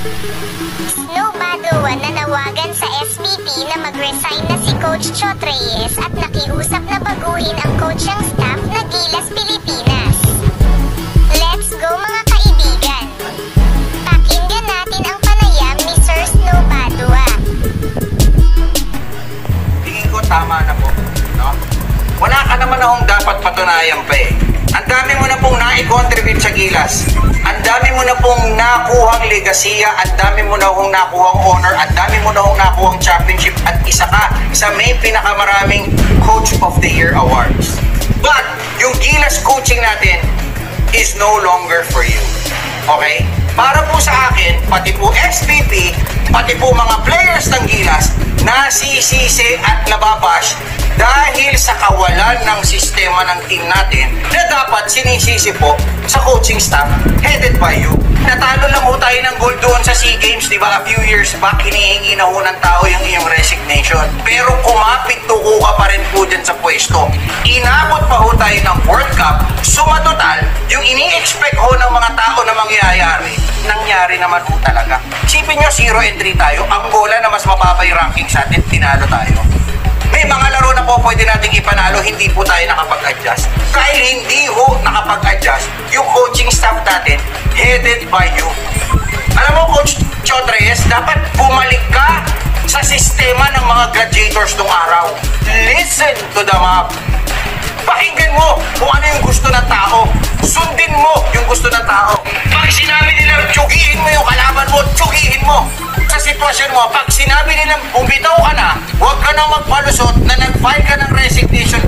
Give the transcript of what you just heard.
Snow Badua nanawagan sa SPP na mag-resign na si Coach Chot Reyes at nakiusap na baguhin ang coaching staff na Gilas Pilipinas. Let's go mga kaibigan! Pakinggan natin ang panayam ni Sir Snow Badua. Tingin ko tama na po, no? Wala ka naman akong dapat patunayan pa eh. Ang dami mo na pong na-contribute sa Gilas. Ang dami mo na pong nakuhang legasiya. Ang dami mo na akong nakuhang honor. Ang dami mo na akong nakuhang championship. At isa ka sa may pinakamaraming Coach of the Year awards. But, yung Gilas coaching natin is no longer for you. Okay? Para po sa akin, pati po SPP, pati po mga players ng Gilas, nasisisi at nababash dahil sa kawalan ng sistema ng team natin na dapat sinisisi po sa coaching staff headed by you. Natalo lang ho tayo ng gold doon sa SEA Games, di ba? A few years back, hinihingi na ho ng tao yung iyong resignation. Pero kumapit tuko ka pa rin po dyan sa pwesto. Inabot pa ho tayo ng World Cup, sumatotal, yung ini-expect ho ng mga tao na mangyayari, nangyari naman ho talaga. Isipin nyo, 0-3 tayo, Angola na mas mababa yung ranking sa atin, tinalo tayo. May mga laro na po pwede nating ipanalo, hindi po tayo nakapag-adjust. Dahil hindi ho nakapag-adjust yung coaching staff natin headed by you. Alam mo, Coach Chot Reyes, dapat bumalik ka sa sistema ng mga gladiators nung araw. Listen to the map. Pakinggan mo kung ano yung gusto ng tao. Sundin mo yung gusto ng tao. Pag sinabi nila, tsugihin mo yung kalaban mo, tsugihin mo. Sa sitwasyon mo, pag sinabi nilang bumitaw ka na, huwag ka nang magpalusot na nag-file ka ng resignation